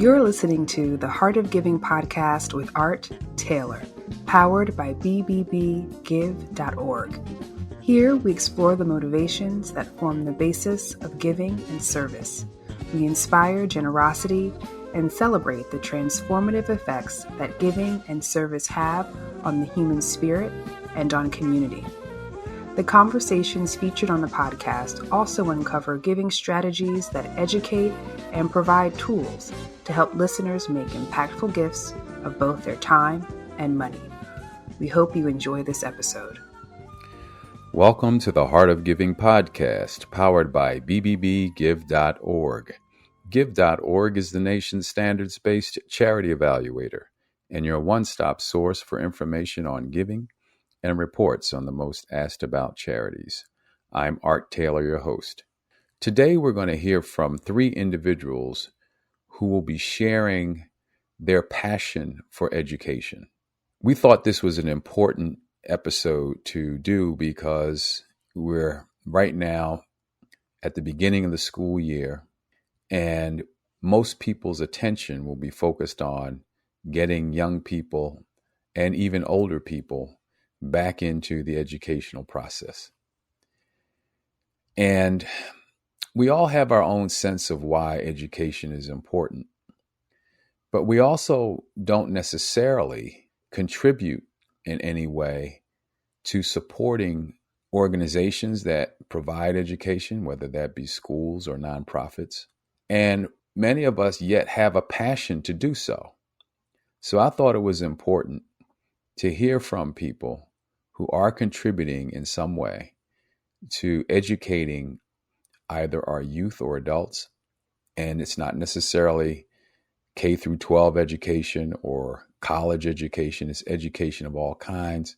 You're listening to the Heart of Giving podcast with Art Taylor, powered by bbbgive.org. Here we explore the motivations that form the basis of giving and service. We inspire generosity and celebrate the transformative effects that giving and service have on the human spirit and on community. The conversations featured on the podcast also uncover giving strategies that educate and provide tools to help listeners make impactful gifts of both their time and money. We hope you enjoy this episode. Welcome to the Heart of Giving podcast, powered by bbbgive.org. Give.org is the nation's standards-based charity evaluator and your one-stop source for information on giving and reports on the most asked about charities. I'm Art Taylor, your host. Today we're going to hear from three individuals who will be sharing their passion for education. We thought this was an important episode to do because we're right now at the beginning of the school year, and most people's attention will be focused on getting young people and even older people back into the educational process. And we all have our own sense of why education is important, but we also don't necessarily contribute in any way to supporting organizations that provide education, whether that be schools or nonprofits. And many of us yet have a passion to do so. So I thought it was important to hear from people who are contributing in some way to educating either our youth or adults. And it's not necessarily K through 12 education or college education. It's education of all kinds.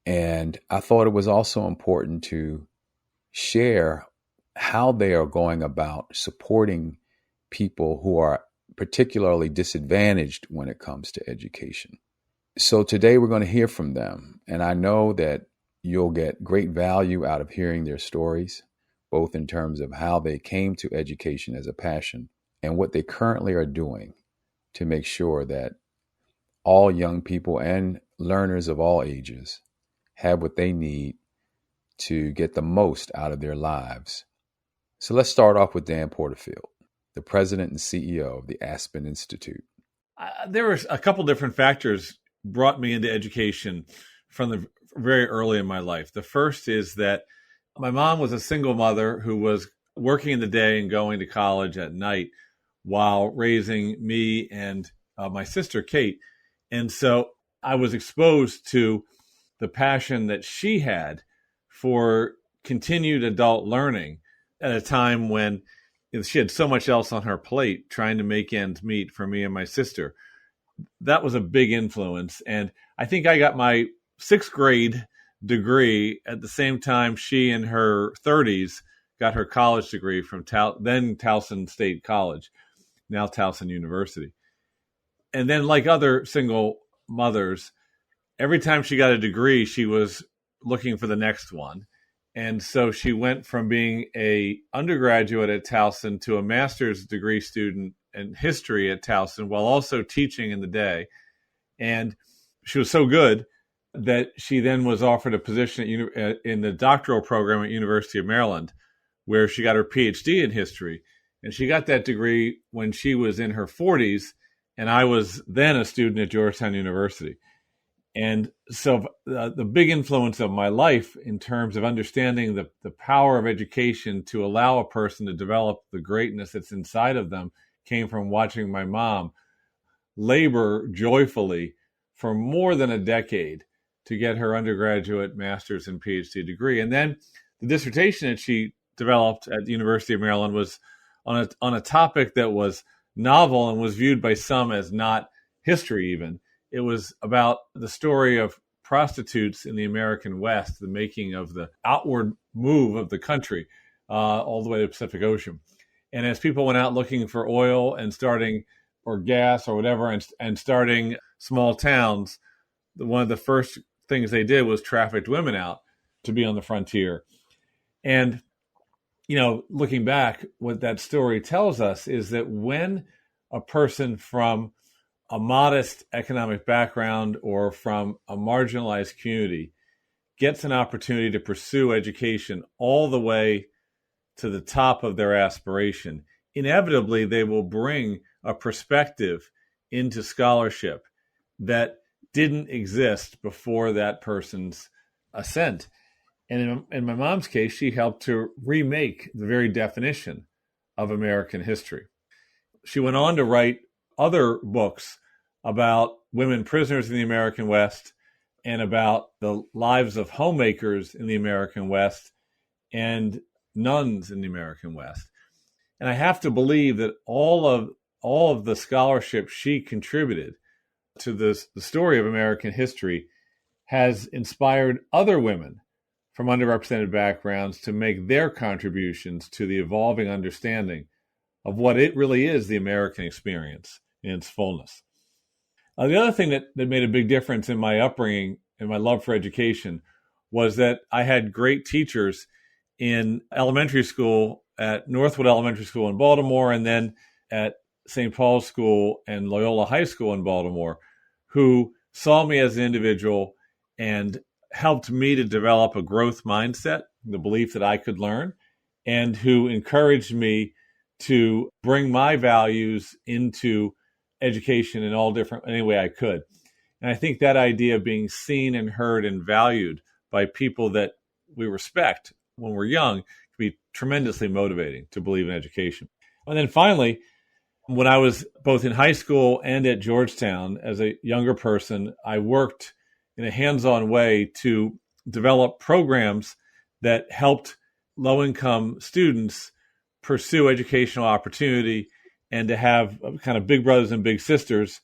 And I thought it was also important to share how they are going about supporting people who are particularly disadvantaged when it comes to education. So today we're going to hear from them. And I know that you'll get great value out of hearing their stories, both in terms of how they came to education as a passion and what they currently are doing to make sure that all young people and learners of all ages have what they need to get the most out of their lives. So let's start off with Dan Porterfield, the president and CEO of the Aspen Institute. There were a couple different factors brought me into education from the very early in my life. The first is that my mom was a single mother who was working in the day and going to college at night while raising me and my sister, Kate. And so I was exposed to the passion that she had for continued adult learning at a time when she had so much else on her plate trying to make ends meet for me and my sister. That was a big influence. And I think I got my sixth grade degree at the same time she in her 30s got her college degree from then Towson State College, now Towson University. And then, like other single mothers, every time she got a degree, she was looking for the next one. And so she went from being a undergraduate at Towson to a master's degree student in history at Towson while also teaching in the day. And she was so good that she then was offered a position in the doctoral program at University of Maryland, where she got her PhD in history. And she got that degree when she was in her 40s, and I was then a student at Georgetown University. And so the big influence of my life in terms of understanding the power of education to allow a person to develop the greatness that's inside of them came from watching my mom labor joyfully for more than a decade to get her undergraduate, master's, and PhD degree. And then the dissertation that she developed at the University of Maryland was on a topic that was novel and was viewed by some as not history even. It was about the story of prostitutes in the American West, the making of the outward move of the country all the way to the Pacific Ocean. And as people went out looking for oil and or gas or whatever, and starting small towns, one of the first things they did was trafficked women out to be on the frontier. And, looking back, what that story tells us is that when a person from a modest economic background or from a marginalized community gets an opportunity to pursue education all the way to the top of their aspiration, inevitably they will bring a perspective into scholarship that didn't exist before that person's ascent. And in my mom's case, she helped to remake the very definition of American history. She went on to write other books about women prisoners in the American West and about the lives of homemakers in the American West and nuns in the American West. And I have to believe that all of the scholarship she contributed to the story of American history has inspired other women from underrepresented backgrounds to make their contributions to the evolving understanding of what it really is, the American experience in its fullness. The other thing that made a big difference in my upbringing and my love for education was that I had great teachers in elementary school at Northwood Elementary School in Baltimore and then at St. Paul's School and Loyola High School in Baltimore, who saw me as an individual and helped me to develop a growth mindset, the belief that I could learn, and who encouraged me to bring my values into education in any way I could. And I think that idea of being seen and heard and valued by people that we respect when we're young can be tremendously motivating to believe in education. And then finally, when I was both in high school and at Georgetown as a younger person, I worked in a hands-on way to develop programs that helped low-income students pursue educational opportunity and to have kind of big brothers and big sisters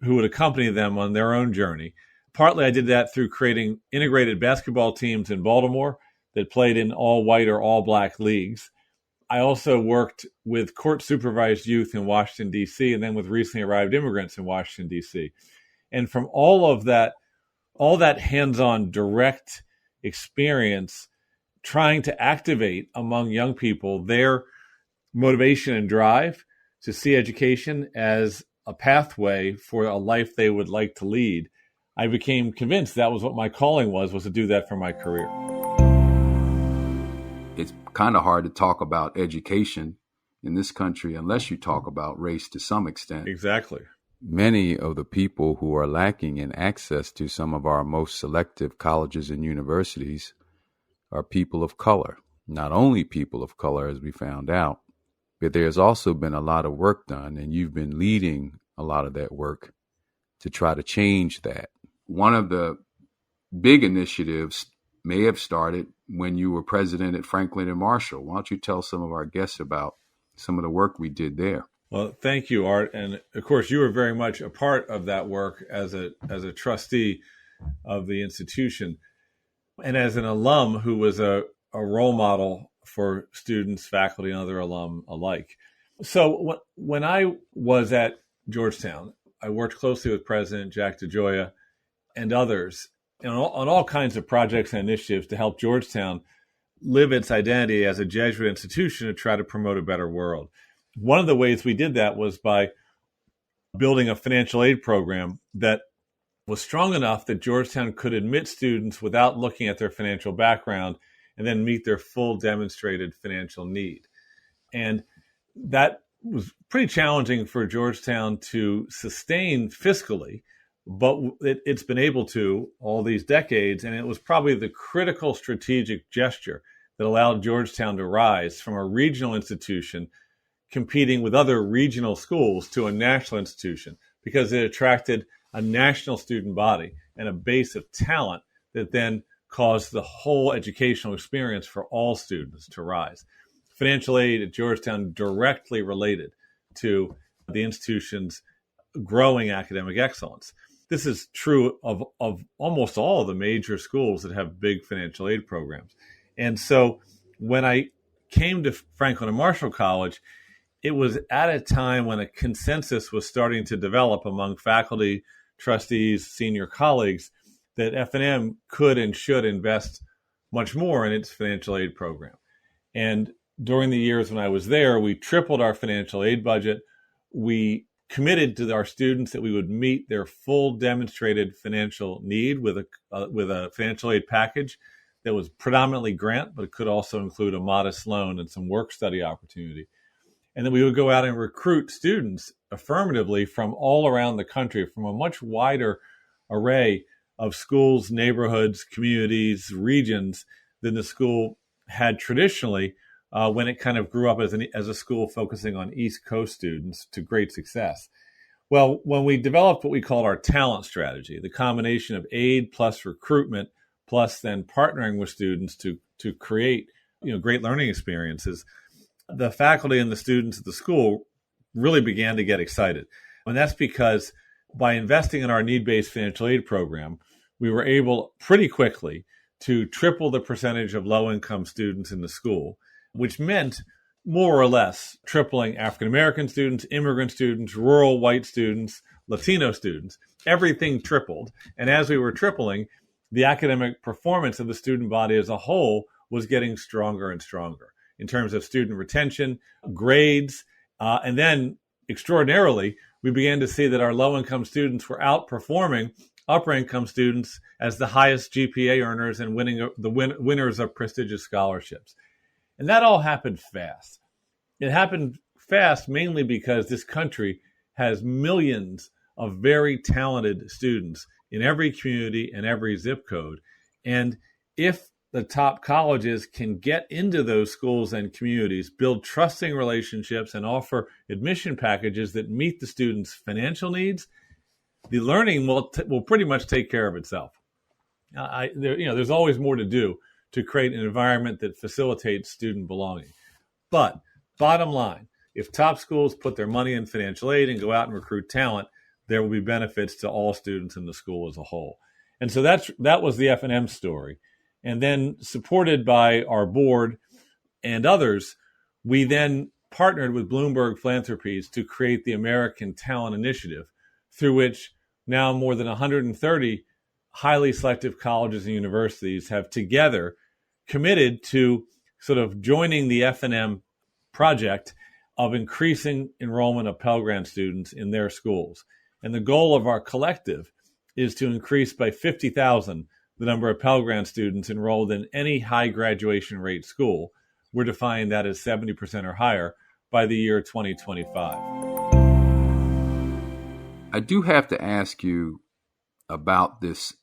who would accompany them on their own journey. Partly I did that through creating integrated basketball teams in Baltimore that played in all white or all black leagues. I also worked with court supervised youth in Washington, D.C., and then with recently arrived immigrants in Washington, D.C. And from all that hands-on direct experience, trying to activate among young people their motivation and drive to see education as a pathway for a life they would like to lead, I became convinced that was what my calling was to do that for my career. It's kind of hard to talk about education in this country unless you talk about race to some extent. Exactly. Many of the people who are lacking in access to some of our most selective colleges and universities are people of color. Not only people of color, as we found out, but there's also been a lot of work done, and you've been leading a lot of that work to try to change that. One of the big initiatives may have started when you were president at Franklin and Marshall. Why don't you tell some of our guests about some of the work we did there? Well, thank you, Art. And of course, you were very much a part of that work as a trustee of the institution and as an alum who was a role model for students, faculty, and other alum alike. So when I was at Georgetown, I worked closely with President Jack DeGioia and others on all kinds of projects and initiatives to help Georgetown live its identity as a Jesuit institution to try to promote a better world. One of the ways we did that was by building a financial aid program that was strong enough that Georgetown could admit students without looking at their financial background and then meet their full demonstrated financial need. And that was pretty challenging for Georgetown to sustain fiscally, but it's been able to all these decades. And it was probably the critical strategic gesture that allowed Georgetown to rise from a regional institution competing with other regional schools to a national institution, because it attracted a national student body and a base of talent that then caused the whole educational experience for all students to rise. Financial aid at Georgetown directly related to the institution's growing academic excellence. This is true of almost all of the major schools that have big financial aid programs. And so when I came to Franklin and Marshall College, it was at a time when a consensus was starting to develop among faculty, trustees, senior colleagues that F&M could and should invest much more in its financial aid program. And during the years when I was there, we tripled our financial aid budget. we committed to our students that we would meet their full demonstrated financial need with a financial aid package that was predominantly grant, but it could also include a modest loan and some work study opportunity. And then we would go out and recruit students affirmatively from all around the country, from a much wider array of schools, neighborhoods, communities, regions than the school had traditionally when it kind of grew up as a school focusing on East Coast students to great success. Well, when we developed what we called our talent strategy, the combination of aid plus recruitment plus then partnering with students to create great learning experiences, the faculty and the students at the school really began to get excited. And that's because by investing in our need-based financial aid program, we were able pretty quickly to triple the percentage of low-income students in the school, which meant more or less tripling African-American students, immigrant students, rural white students, Latino students. Everything tripled. And as we were tripling, the academic performance of the student body as a whole was getting stronger and stronger in terms of student retention, grades, and then extraordinarily, we began to see that our low-income students were outperforming upper-income students as the highest GPA earners and winners of prestigious scholarships. And that all happened fast. It happened fast mainly because this country has millions of very talented students in every community and every zip code. And if the top colleges can get into those schools and communities, build trusting relationships, and offer admission packages that meet the students' financial needs, the learning will pretty much take care of itself. There's always more to do to create an environment that facilitates student belonging. But bottom line, if top schools put their money in financial aid and go out and recruit talent, there will be benefits to all students in the school as a whole. And so that was the F&M story. And then supported by our board and others, we then partnered with Bloomberg Philanthropies to create the American Talent Initiative, through which now more than 130 highly selective colleges and universities have together committed to sort of joining the F&M project of increasing enrollment of Pell Grant students in their schools. And the goal of our collective is to increase by 50,000 the number of Pell Grant students enrolled in any high graduation rate school. We're defining that as 70% or higher by the year 2025. I do have to ask you about this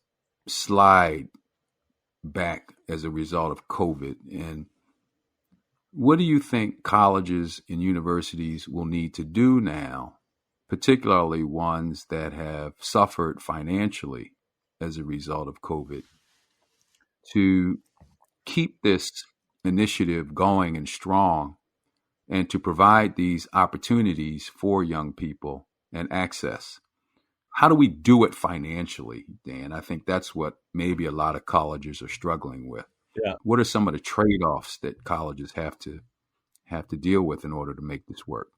slide back as a result of COVID. And what do you think colleges and universities will need to do now, particularly ones that have suffered financially as a result of COVID, to keep this initiative going and strong and to provide these opportunities for young people and access? How do we do it financially, Dan? I think that's what maybe a lot of colleges are struggling with. Yeah. What are some of the trade-offs that colleges have to deal with in order to make this work?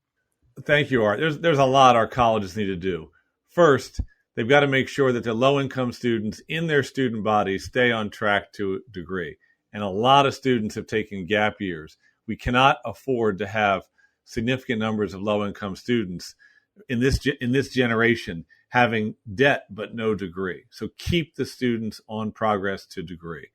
Thank you, Art. There's a lot our colleges need to do. First, they've got to make sure that the low-income students in their student body stay on track to a degree. And a lot of students have taken gap years. We cannot afford to have significant numbers of low-income students in this generation having debt but no degree. So keep the students on progress to degree.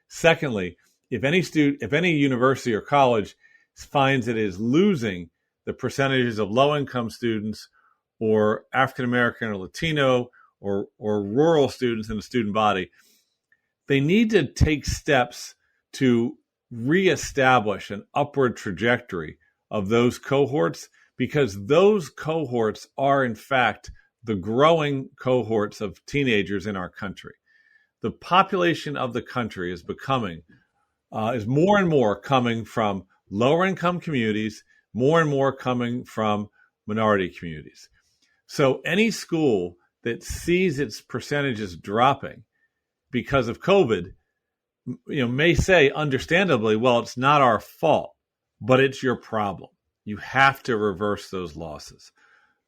Secondly, if any university or college finds it is losing the percentages of low-income students or African-American or Latino or rural students in the student body, they need to take steps to reestablish an upward trajectory of those cohorts, because those cohorts are, in fact, the growing cohorts of teenagers in our country. The population of the country is more and more coming from lower income communities, more and more coming from minority communities. So any school that sees its percentages dropping because of COVID, may say understandably, well, it's not our fault, but it's your problem. You have to reverse those losses.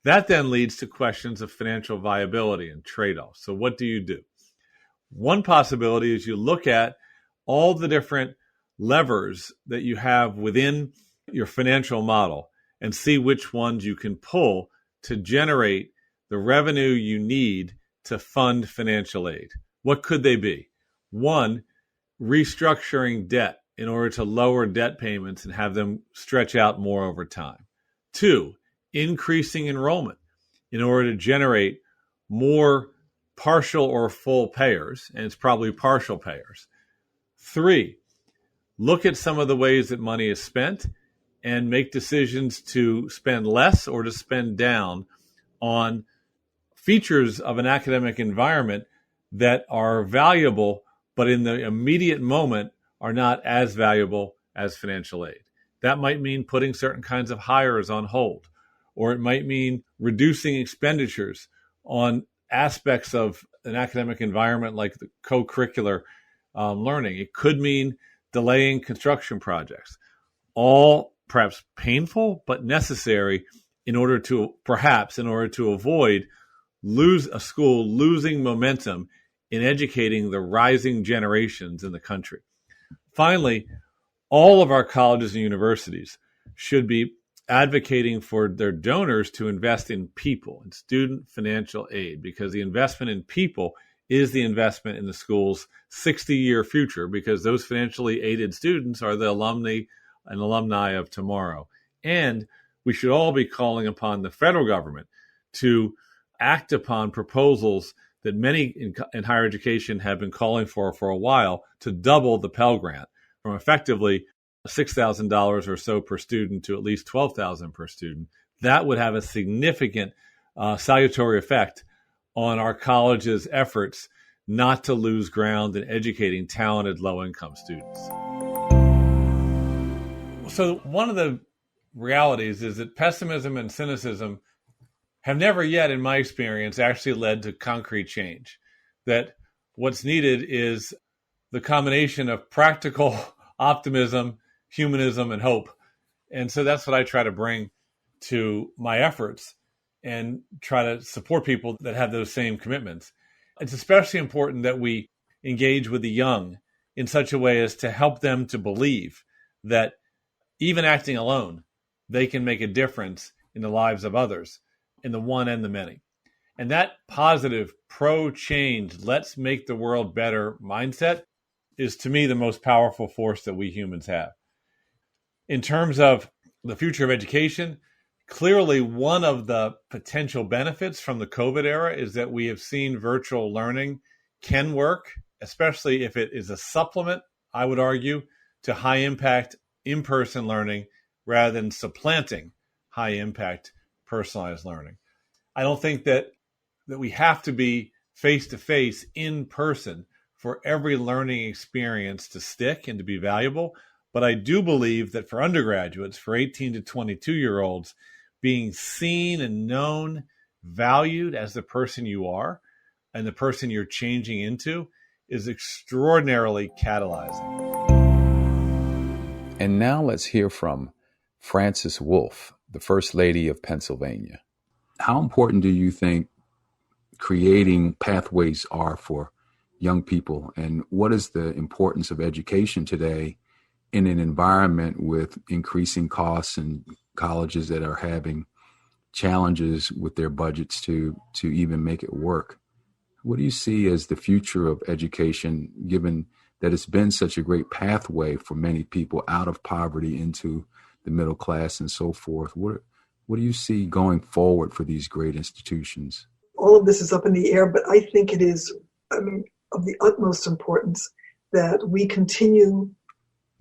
That then leads to questions of financial viability and trade-offs. So what do you do? One possibility is you look at all the different levers that you have within your financial model and see which ones you can pull to generate the revenue you need to fund financial aid. What could they be? One, restructuring debt in order to lower debt payments and have them stretch out more over time. Two, increasing enrollment in order to generate more partial or full payers, and it's probably partial payers. Three, look at some of the ways that money is spent and make decisions to spend less or to spend down on features of an academic environment that are valuable, but in the immediate moment are not as valuable as financial aid. That might mean putting certain kinds of hires on hold, or it might mean reducing expenditures on aspects of an academic environment like the co-curricular learning. It could mean delaying construction projects, all perhaps painful but necessary in order to avoid a school losing momentum in educating the rising generations in the country. Finally, all of our colleges and universities should be advocating for their donors to invest in people and student financial aid, because the investment in people is the investment in the school's 60-year future, because those financially aided students are the alumni and alumni of tomorrow. And we should all be calling upon the federal government to act upon proposals that many in higher education have been calling for a while, to double the Pell Grant from effectively $6,000 or so per student to at least $12,000 per student. That would have a significant salutary effect on our college's efforts not to lose ground in educating talented low-income students. So one of the realities is that pessimism and cynicism have never yet, in my experience, actually led to concrete change. That what's needed is the combination of practical optimism, humanism, and hope. And so that's what I try to bring to my efforts and try to support people that have those same commitments. It's especially important that we engage with the young in such a way as to help them to believe that even acting alone, they can make a difference in the lives of others, in the one and the many. And that positive, pro-change, let's make the world better mindset is, to me, the most powerful force that we humans have. In terms of the future of education, clearly one of the potential benefits from the COVID era is that we have seen virtual learning can work, especially if it is a supplement, I would argue, to high-impact in-person learning rather than supplanting high-impact personalized learning. I don't think that we have to be face-to-face in person for every learning experience to stick and to be valuable. But I do believe that for undergraduates, for 18 to 22-year-olds, being seen and known, valued as the person you are and the person you're changing into is extraordinarily catalyzing. And now let's hear from Frances Wolf, the First Lady of Pennsylvania. How important do you think creating pathways are for young people? And what is the importance of education today in an environment with increasing costs and colleges that are having challenges with their budgets to even make it work? What do you see as the future of education, given that it's been such a great pathway for many people out of poverty into the middle class and so forth? What do you see going forward for these great institutions? All of this is up in the air, but I think it is, of the utmost importance that we continue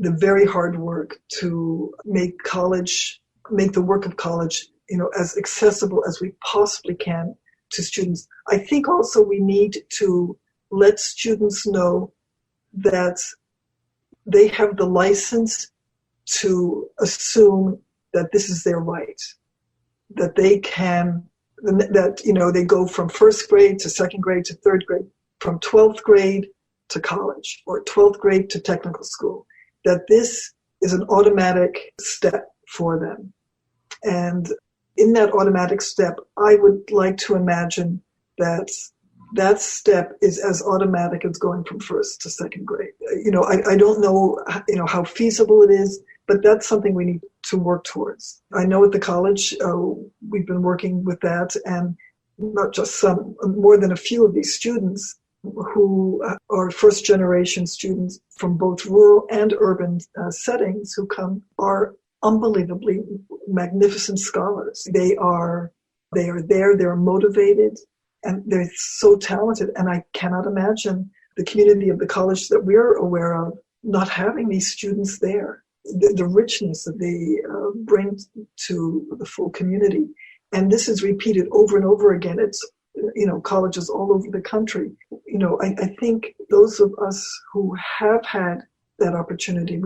the very hard work to make the work of college, as accessible as we possibly can to students. I think also we need to let students know that they have the license to assume that this is their right, that they can, they go from first grade to second grade to third grade, from 12th grade to college or 12th grade to technical school, that this is an automatic step for them. And in that automatic step, I would like to imagine that that step is as automatic as going from first to second grade. I don't know, how feasible it is, But that's something we need to work towards. I know at the college, we've been working with that, and not just some, more than a few of these students who are first generation students from both rural and urban settings who come are unbelievably magnificent scholars. They are there, they're motivated, and they're so talented. And I cannot imagine the community of the college that we're aware of not having these students there. The richness that they bring to the full community. And this is repeated over and over again. It's, colleges all over the country. I think those of us who have had that opportunity,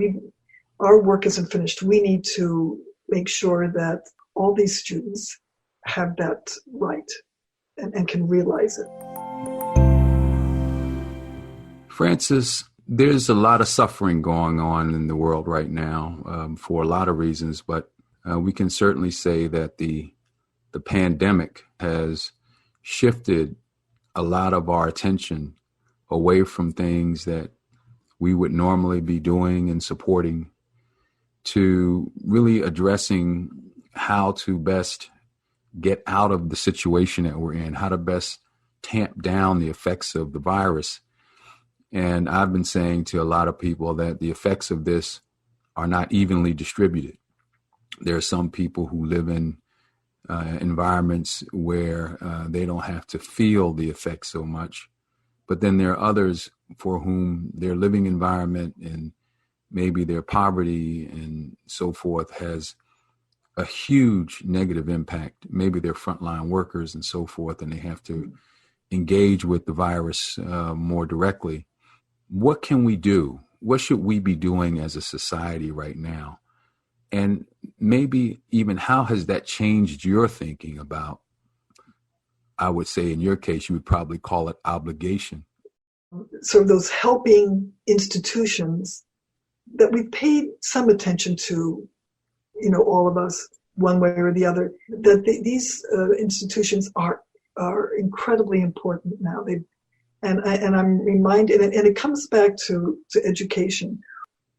our work isn't finished. We need to make sure that all these students have that right and can realize it. Francis, there's a lot of suffering going on in the world right now for a lot of reasons, but we can certainly say that the pandemic has shifted a lot of our attention away from things that we would normally be doing and supporting to really addressing how to best get out of the situation that we're in, how to best tamp down the effects of the virus. And I've been saying to a lot of people that the effects of this are not evenly distributed. There are some people who live in environments where they don't have to feel the effects so much. But then there are others for whom their living environment and maybe their poverty and so forth has a huge negative impact. Maybe they're frontline workers and so forth, and they have to engage with the virus more directly. What can we do? What should we be doing as a society right now? And maybe even how has that changed your thinking about, I would say in your case, you would probably call it obligation. So those helping institutions that we've paid some attention to, all of us, one way or the other, that these institutions are incredibly important now. And I'm reminded, and it comes back to education.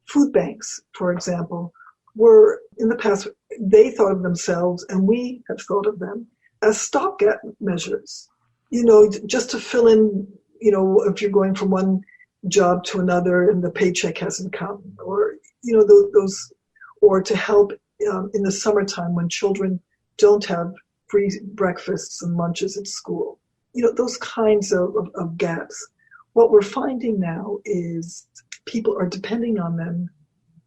Food banks, for example, were in the past, they thought of themselves, and we have thought of them as stopgap measures, just to fill in, if you're going from one job to another and the paycheck hasn't come, or, those, or to help in the summertime when children don't have free breakfasts and lunches at school. Those kinds of gaps. What we're finding now is people are depending on them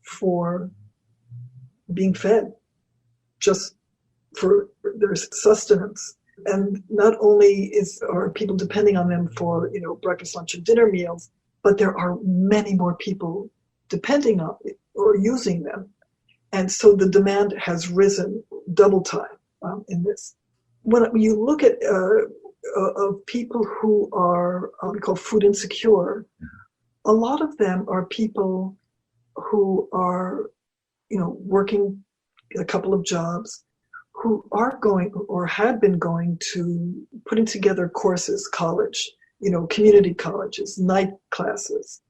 for being fed, just for their sustenance. And not only are people depending on them for, breakfast, lunch, and dinner meals, but there are many more people depending on it or using them. And so the demand has risen double time in this. When you look at of people who are we call food insecure, a lot of them are people who are, working a couple of jobs, who are going or had been going to putting together courses, college, community colleges, night classes.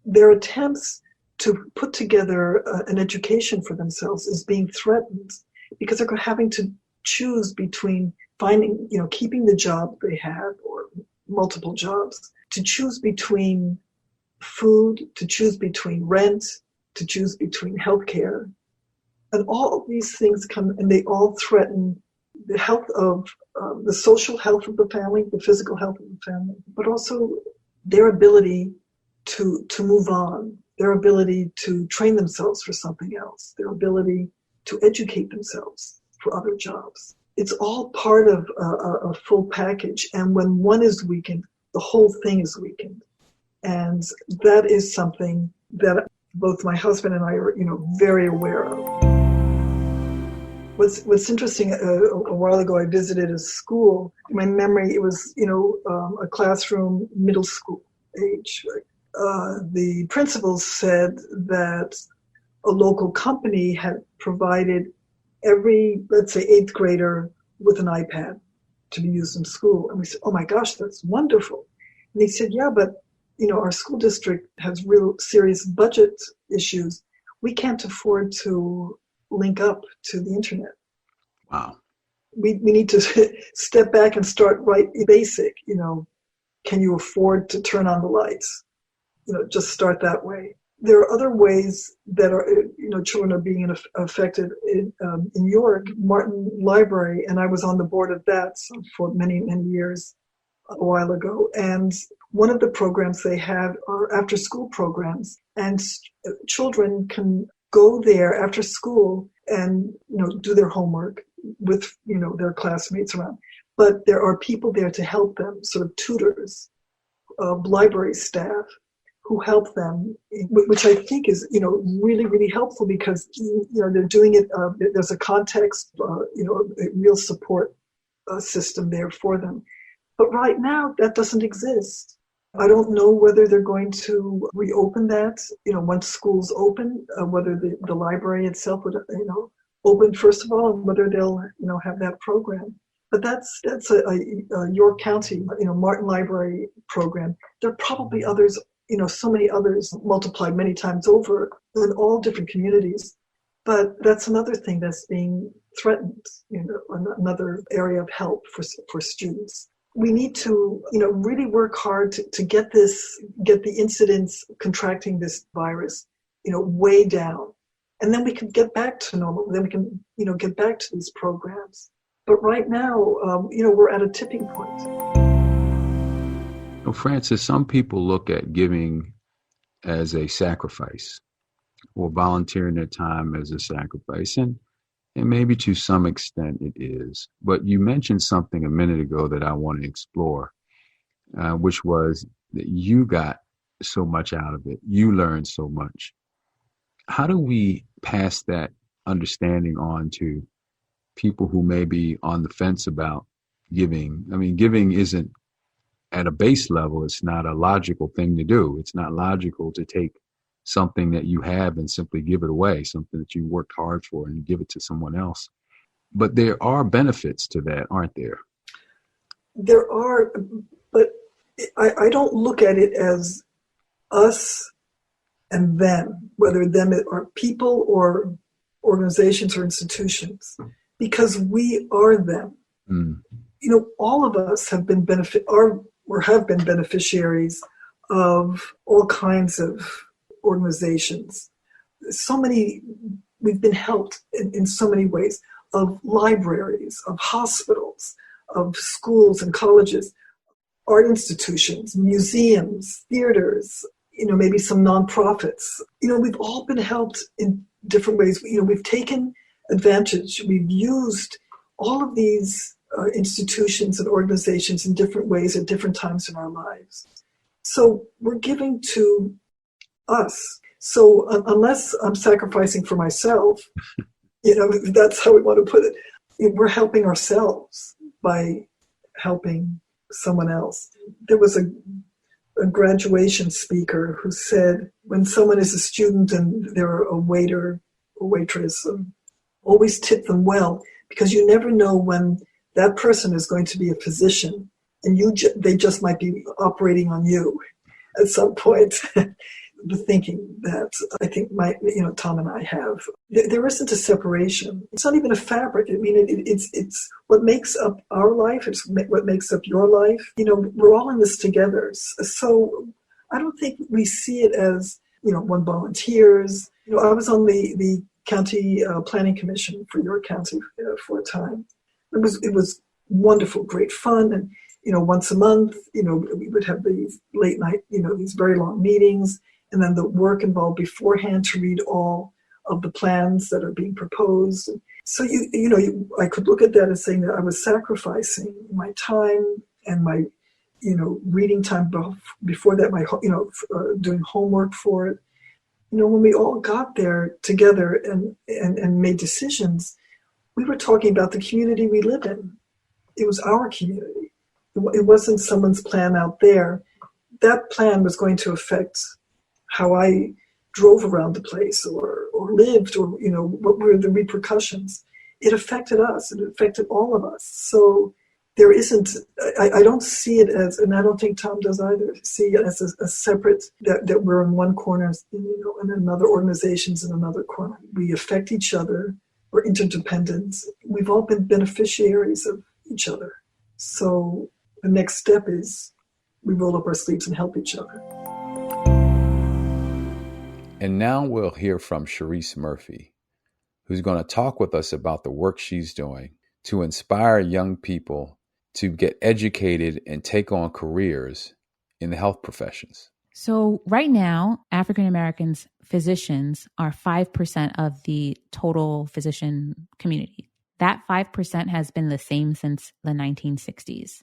Their attempts to put together an education for themselves is being threatened because they're having to choose between finding, keeping the job they have or multiple jobs, to choose between food, to choose between rent, to choose between healthcare. And all of these things come and they all threaten the health of the social health of the family, the physical health of the family, but also their ability to move on, their ability to train themselves for something else, their ability to educate themselves for other jobs. It's all part of a full package. And when one is weakened, the whole thing is weakened. And that is something that both my husband and I are, very aware of. What's interesting, a while ago I visited a school. In my memory, it was, a classroom, middle school age. The principal said that a local company had provided every, let's say, 8th grader with an iPad to be used in school. And we said, oh my gosh, that's wonderful. And he said, yeah, but, our school district has real serious budget issues. we can't afford to link up to the internet. Wow. We need to step back and start right basic. Can you afford to turn on the lights? Just start that way. There are other ways that children are being affected. In New York, Martin Library, and I was on the board of that for many, many years a while ago. And one of the programs they have are after-school programs, and children can go there after school and do their homework with their classmates around. But there are people there to help them, sort of tutors, library staff, who help them, which I think is, really, really helpful because, they're doing it, there's a context, a real support system there for them. But right now, that doesn't exist. I don't know whether they're going to reopen that, once schools open, whether the library itself would, open first of all, and whether they'll, have that program. But that's a York County, Martin Library program. There are probably others, so many others multiplied many times over in all different communities. But that's another thing that's being threatened, another area of help for students. We need to, really work hard to get the incidence contracting this virus, way down. And then we can get back to normal. Then we can, get back to these programs. But right now, we're at a tipping point. Well, Francis, some people look at giving as a sacrifice or volunteering their time as a sacrifice. And maybe to some extent it is. But you mentioned something a minute ago that I want to explore, which was that you got so much out of it. You learned so much. How do we pass that understanding on to people who may be on the fence about giving? I mean, giving isn't at a base level. It's not a logical thing to do. It's not logical to take something that you have and simply give it away, something that you worked hard for, and give it to someone else. But there are benefits to that, aren't there? There are, but I don't look at it as us and them, whether them are people or organizations or institutions, because we are them. Mm. All of us have been beneficiaries of all kinds of organizations. We've been helped in so many ways, of libraries, of hospitals, of schools and colleges, art institutions, museums, theaters, maybe some nonprofits. We've all been helped in different ways. We've taken advantage. We've used all of these institutions and organizations in different ways at different times in our lives. So we're giving to us. So unless I'm sacrificing for myself, that's how we want to put it. We're helping ourselves by helping someone else. There was a graduation speaker who said, when someone is a student and they're a waiter or waitress, always tip them well, because you never know when that person is going to be a physician, and they just might be operating on you at some point. The thinking that I think Tom and I have, there isn't a separation. It's not even a fabric. I mean, it's what makes up our life. It's what makes up your life. We're all in this together. So I don't think we see it as, one volunteers. I was on the county planning commission for York County for a time. It was wonderful, great fun. And, once a month, we would have these late night, these very long meetings. And then the work involved beforehand to read all of the plans that are being proposed. So I could look at that as saying that I was sacrificing my time and my, reading time before that, my, doing homework for it. When we all got there together and made decisions, we were talking about the community we live in. It was our community. It wasn't someone's plan out there. That plan was going to affect how I drove around the place or lived, or, what were the repercussions. It affected us. It affected all of us. So there isn't, I don't see it as, and I don't think Tom does either, see it as a separate, that we're in one corner, and another organization's in another corner. We affect each other. We're interdependent. We've all been beneficiaries of each other. So the next step is we roll up our sleeves and help each other. And now we'll hear from Sharice Murphy, who's going to talk with us about the work she's doing to inspire young people to get educated and take on careers in the health professions. So right now, African Americans, physicians, are 5% of the total physician community. That 5% has been the same since the 1960s.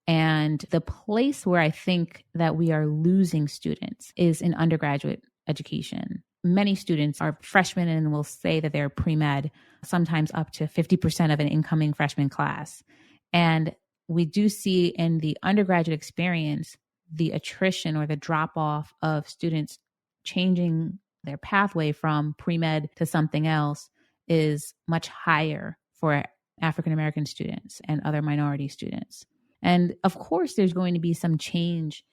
And the place where I think that we are losing students is in undergraduate education. Many students are freshmen and will say that they're pre-med, sometimes up to 50% of an incoming freshman class. And we do see in the undergraduate experience, the attrition or the drop off of students changing their pathway from pre-med to something else is much higher for African American students and other minority students. And of course, there's going to be some change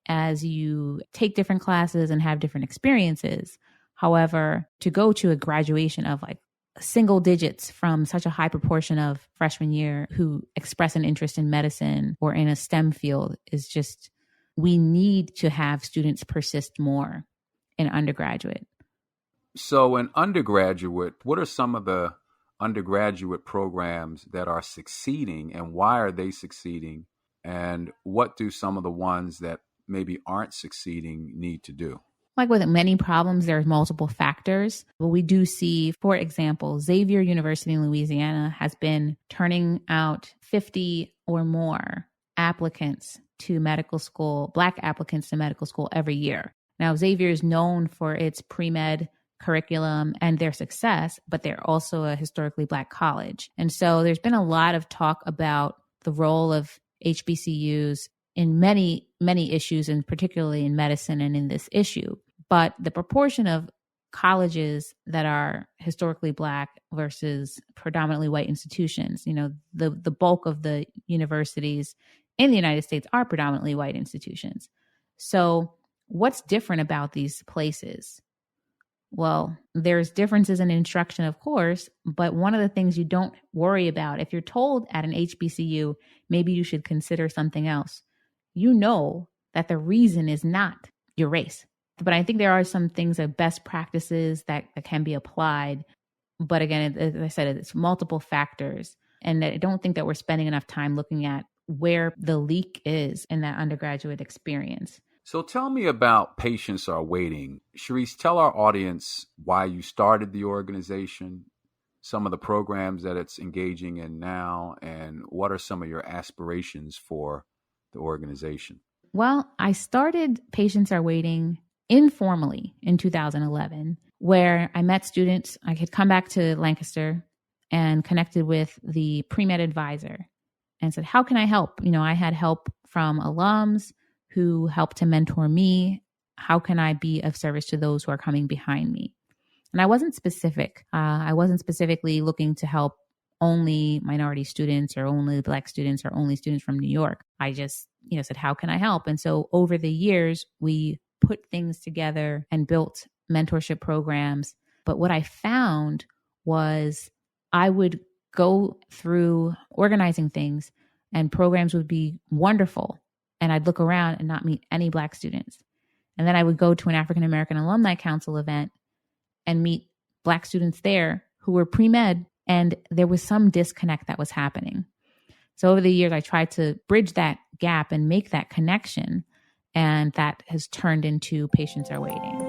as you take different classes and have different experiences. However, to go to a graduation of like single digits from such a high proportion of freshman year who express an interest in medicine or in a STEM field is just, we need to have students persist more in undergraduate. So in undergraduate, what are some of the undergraduate programs that are succeeding, and why are they succeeding? And what do some of the ones that maybe aren't succeeding need to do? Like with many problems, there's multiple factors. But we do see, for example, Xavier University in Louisiana has been turning out 50 or more applicants to medical school, Black applicants to medical school every year. Now, Xavier is known for its pre-med curriculum and their success, but they're also a historically Black college. And so there's been a lot of talk about the role of HBCUs in many, many issues, and particularly in medicine and in this issue. But the proportion of colleges that are historically Black versus predominantly white institutions, the bulk of the universities in the United States are predominantly white institutions. So what's different about these places? Well, there's differences in instruction, of course, but one of the things you don't worry about, if you're told at an HBCU, maybe you should consider something else, you know that the reason is not your race. But I think there are some things of best practices that can be applied. But again, as I said, it's multiple factors. And I don't think that we're spending enough time looking at where the leak is in that undergraduate experience. So tell me about Patients Are Waiting. Sharice, tell our audience why you started the organization, some of the programs that it's engaging in now, and what are some of your aspirations for the organization? Well, I started Patients Are Waiting informally in 2011, where I met students. I had come back to Lancaster and connected with the pre-med advisor and said, how can I help? I had help from alums who helped to mentor me. How can I be of service to those who are coming behind me? And I wasn't specific. I wasn't specifically looking to help only minority students or only Black students or only students from New York. I just, said, how can I help? And so over the years, we put things together and built mentorship programs. But what I found was I would go through organizing things and programs would be wonderful. And I'd look around and not meet any Black students. And then I would go to an African American Alumni Council event and meet Black students there who were pre-med, and there was some disconnect that was happening. So over the years, I tried to bridge that gap and make that connection, and that has turned into Patients Are Waiting.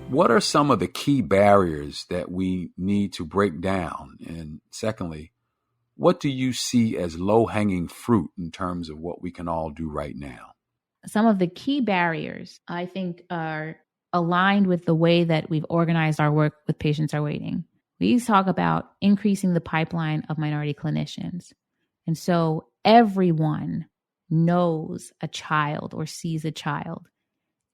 What are some of the key barriers that we need to break down? And secondly, what do you see as low-hanging fruit in terms of what we can all do right now? Some of the key barriers, I think, are aligned with the way that we've organized our work with Patients Are Waiting. We talk about increasing the pipeline of minority clinicians. And so everyone knows a child or sees a child.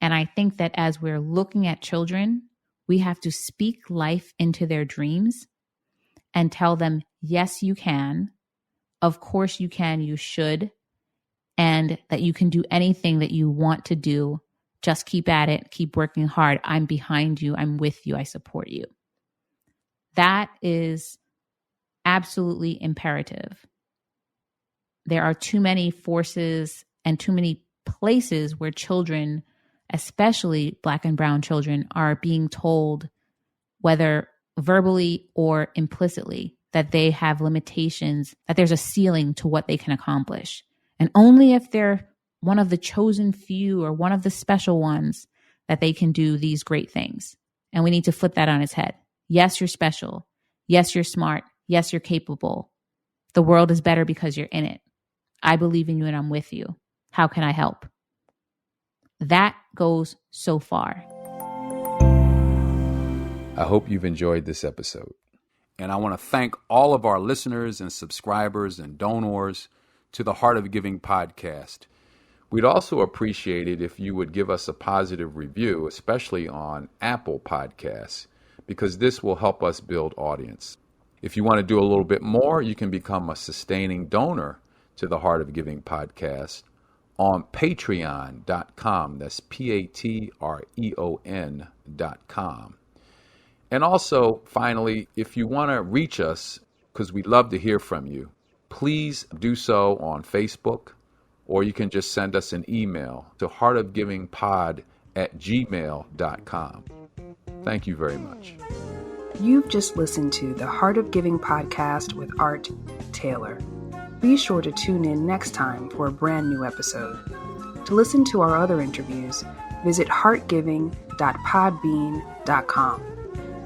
And I think that as we're looking at children, we have to speak life into their dreams and tell them, yes, you can. of course you can, you should, and that you can do anything that you want to do. Just keep at it, keep working hard. I'm behind you, I'm with you, I support you. That is absolutely imperative. There are too many forces and too many places where children, especially Black and brown children, are being told, whether verbally or implicitly, that they have limitations, that there's a ceiling to what they can accomplish. And only if they're one of the chosen few or one of the special ones that they can do these great things. And we need to flip that on its head. Yes, you're special. Yes, you're smart. Yes, you're capable. The world is better because you're in it. I believe in you and I'm with you. How can I help? That goes so far. I hope you've enjoyed this episode. And I want to thank all of our listeners and subscribers and donors to the Heart of Giving podcast. We'd also appreciate it if you would give us a positive review, especially on Apple Podcasts, because this will help us build audience. If you want to do a little bit more, you can become a sustaining donor to the Heart of Giving podcast on patreon.com. That's patreon.com. And also, finally, if you want to reach us, because we'd love to hear from you, please do so on Facebook, or you can just send us an email to heartofgivingpod@gmail.com. Thank you very much. You've just listened to the Heart of Giving podcast with Art Taylor. Be sure to tune in next time for a brand new episode. To listen to our other interviews, visit heartgiving.podbean.com.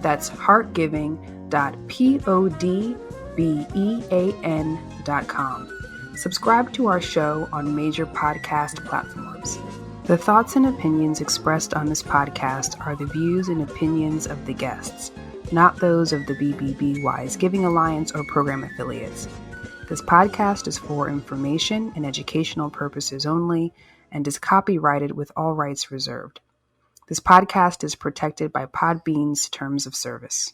That's heartgiving.podbean.com. Subscribe to our show on major podcast platforms. The thoughts and opinions expressed on this podcast are the views and opinions of the guests, not those of the BBBY's Giving Alliance or program affiliates. This podcast is for information and educational purposes only and is copyrighted with all rights reserved. This podcast is protected by Podbean's terms of service.